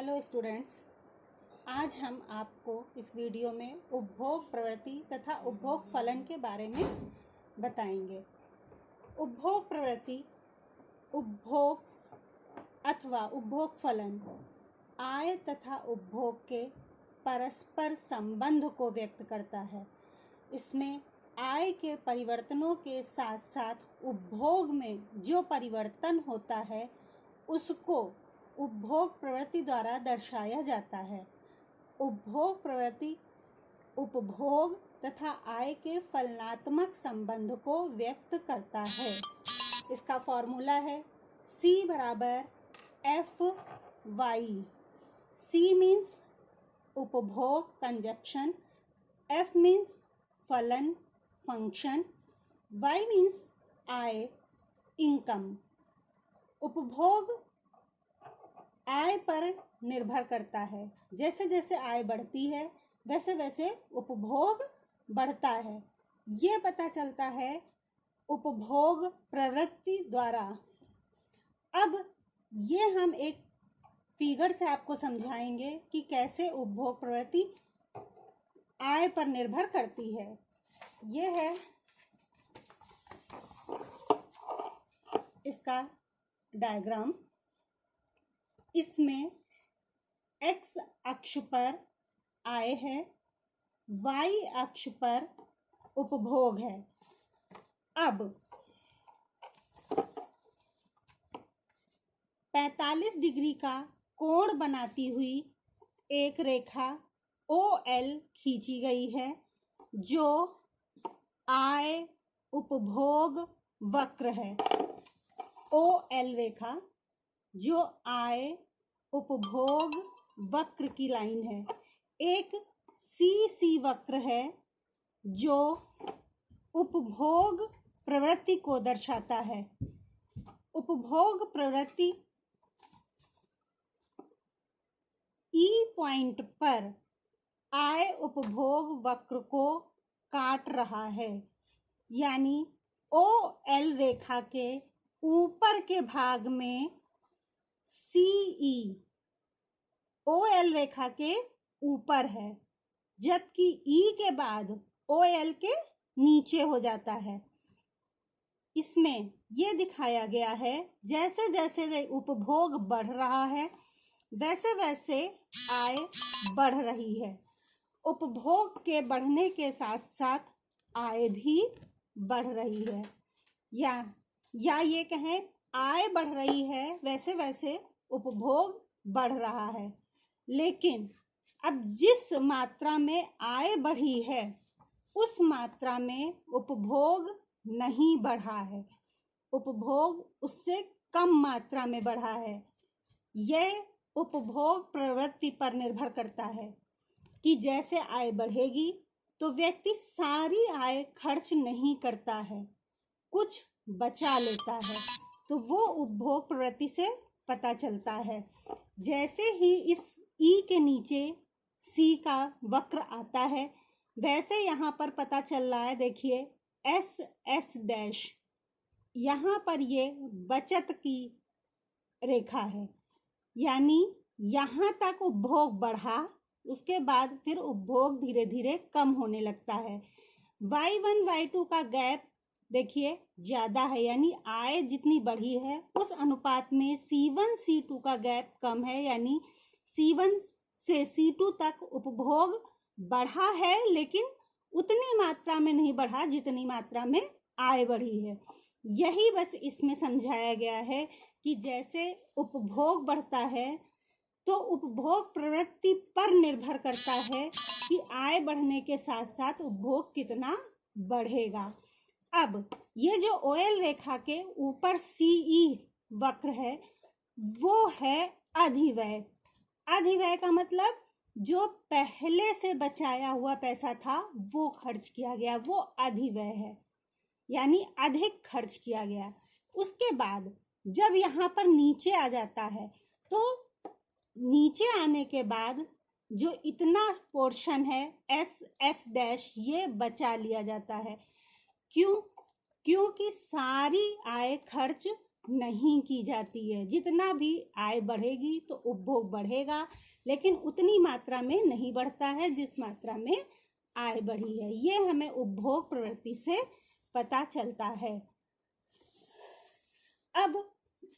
Hello students, आज हम आपको इस वीडियो में उपभोग प्रवृत्ति तथा उपभोग फलन के बारे में बताएंगे। उपभोग प्रवृत्ति, उपभोग अथवा उपभोग फलन आय तथा उपभोग के परस्पर संबंध को व्यक्त करता है। इसमें आय के परिवर्तनों के साथ साथ उपभोग में जो परिवर्तन होता है उसको उपभोग प्रवृत्ति द्वारा दर्शाया जाता है। उपभोग प्रवृत्ति उपभोग तथा आय के फलनात्मक संबंध को व्यक्त करता है। इसका फॉर्मूला है C बराबर FY। C मीन्स उपभोग कंजप्शन, F मीन्स फलन फंक्शन, Y मीन्स आय इनकम। उपभोग आय पर निर्भर करता है। जैसे जैसे आय बढ़ती है वैसे वैसे उपभोग बढ़ता है। ये पता चलता है उपभोग प्रवृत्ति द्वारा। अब ये हम एक फिगर से आपको समझाएंगे कि कैसे उपभोग प्रवृत्ति आय पर निर्भर करती है। ये है इसका डायग्राम। इसमें x अक्ष पर आय है, y अक्ष पर उपभोग है। अब 45 डिग्री का कोण बनाती हुई एक रेखा OL खींची गई है जो आय उपभोग वक्र है। OL रेखा जो आय उपभोग वक्र की लाइन है। एक CC वक्र है जो उपभोग प्रवृत्ति को दर्शाता है। उपभोग प्रवृत्ति E पॉइंट पर आय उपभोग वक्र को काट रहा है, यानी OL रेखा के ऊपर के भाग में CE OL रेखा के ऊपर है, जबकि E के बाद OL के नीचे हो जाता है। इसमें यह दिखाया गया है जैसे जैसे उपभोग बढ़ रहा है वैसे वैसे आय बढ़ रही है। उपभोग के बढ़ने के साथ साथ आय भी बढ़ रही है, या ये कहें आय बढ़ रही है वैसे वैसे उपभोग बढ़ रहा है। लेकिन अब जिस मात्रा में आय बढ़ी है उस मात्रा में उपभोग नहीं बढ़ा है, उपभोग उससे कम मात्रा में बढ़ा है। यह उपभोग प्रवृत्ति पर निर्भर करता है कि जैसे आय बढ़ेगी तो व्यक्ति सारी आय खर्च नहीं करता है, कुछ बचा लेता है, तो वो उपभोग प्रवृत्ति से पता चलता है। जैसे ही इस E के नीचे C का वक्र आता है वैसे यहाँ पर पता चल रहा है। देखिए SS डैश, यहाँ पर ये बचत की रेखा है, यानी यहाँ तक उपभोग बढ़ा, उसके बाद फिर उपभोग धीरे धीरे कम होने लगता है। Y1 Y2 का गैप देखिए ज्यादा है, यानी आय जितनी बढ़ी है उस अनुपात में C1 C2 का गैप कम है, यानी C1 से C2 तक उपभोग बढ़ा है लेकिन उतनी मात्रा में नहीं बढ़ा जितनी मात्रा में आय बढ़ी है। यही बस इसमें समझाया गया है कि जैसे उपभोग बढ़ता है तो उपभोग प्रवृत्ति पर निर्भर करता है कि आय बढ़ने के साथ साथ उपभोग कितना बढ़ेगा। अब ये जो OL रेखा के ऊपर CE वक्र है वो है अधिव्यय। अधिव्यय का मतलब जो पहले से बचाया हुआ पैसा था वो खर्च किया गया, वो अधिव्यय है, यानी अधिक खर्च किया गया। उसके बाद जब यहाँ पर नीचे आ जाता है तो नीचे आने के बाद जो इतना पोर्शन है SS डैश ये बचा लिया जाता है। क्योंकि सारी आय खर्च नहीं की जाती है। जितना भी आय बढ़ेगी तो उपभोग बढ़ेगा, लेकिन उतनी मात्रा में नहीं बढ़ता है जिस मात्रा में आय बढ़ी है। ये हमें उपभोग प्रवृत्ति से पता चलता है। अब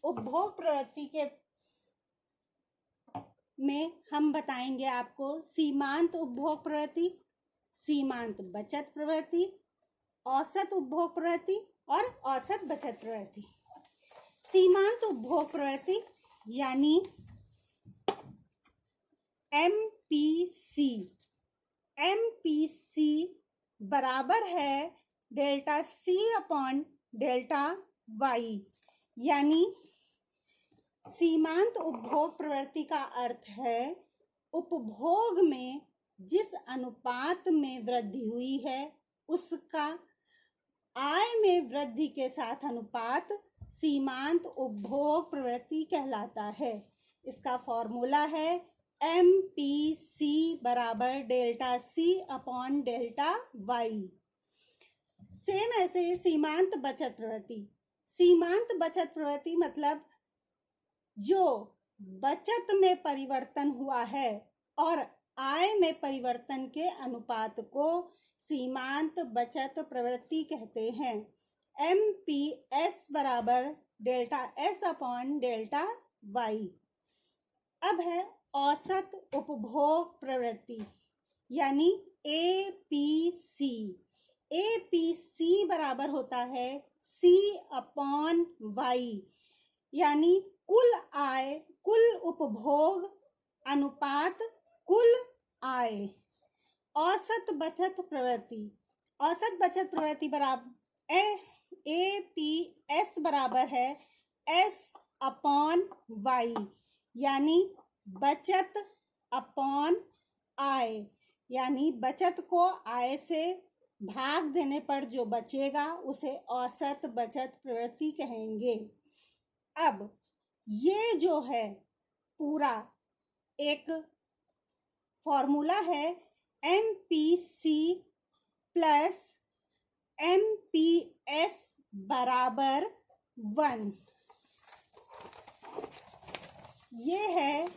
उपभोग प्रवृत्ति के में हम बताएंगे आपको सीमांत उपभोग प्रवृत्ति, सीमांत बचत प्रवृत्ति, औसत उपभोग प्रवृत्ति और औसत बचत प्रवृत्ति। सीमांत उपभोग प्रवृत्ति यानी MPC, MPC बराबर है delta C upon delta Y, यानी सीमांत उपभोग प्रवृत्ति का अर्थ है उपभोग में जिस अनुपात में वृद्धि हुई है उसका आय में वृद्धि के साथ अनुपात सीमांत उपभोग प्रवृत्ति कहलाता है। इसका फॉर्मूला है MPC बराबर delta C upon delta Y। Same ऐसे सीमांत बचत प्रवृत्ति, सीमांत बचत प्रवृत्ति मतलब जो बचत में परिवर्तन हुआ है और आय में परिवर्तन के अनुपात को सीमांत बचत प्रवृत्ति कहते हैं। MPS बराबर delta S upon delta Y। अब है औसत उपभोग प्रवृत्ति यानी APC। APC बराबर होता है C अपॉन Y, यानी कुल आय, कुल उपभोग अनुपात कुल आय। औसत बचत प्रवृत्ति, औसत बचत प्रवृत्ति बराबर APS बराबर है S अपॉन Y, यानी बचत अपॉन आय, यानी बचत को आय से भाग देने पर जो बचेगा उसे औसत बचत प्रवृत्ति कहेंगे। अब ये जो है पूरा एक फॉर्मूला है MPC प्लस MPS बराबर 1। ये है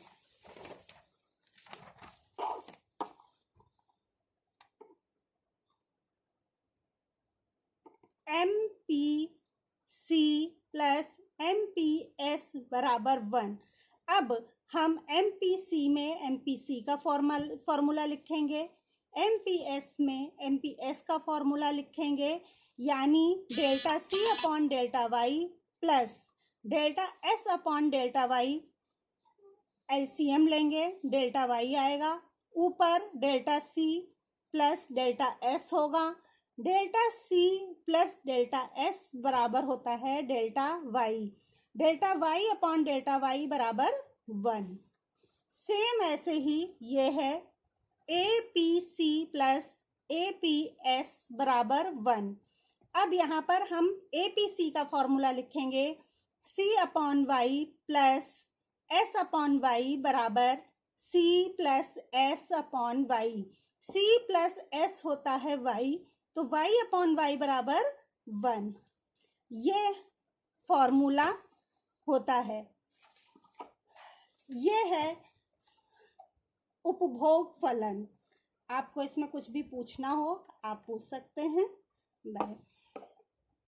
MPC प्लस MPS बराबर 1। अब हम MPC में MPC का फॉर्मूला लिखेंगे, MPS में MPS का फॉर्मूला लिखेंगे, यानी delta C upon delta Y plus delta S upon delta Y। LCM लेंगे, डेल्टा Y आएगा, ऊपर delta C plus delta S होगा। Delta C plus delta S बराबर होता है delta Y। Delta Y upon delta Y बराबर 1। Same ऐसे ही ये है APC प्लस APS बराबर 1। अब यहाँ पर हम APC का फॉर्मूला लिखेंगे, C upon Y plus S upon Y बराबर C plus S upon Y। C plus S होता है Y, तो Y अपॉन Y बराबर 1। ये फॉर्मूला होता है। ये है उपभोग फलन। आपको इसमें कुछ भी पूछना हो आप पूछ सकते हैं। बाय।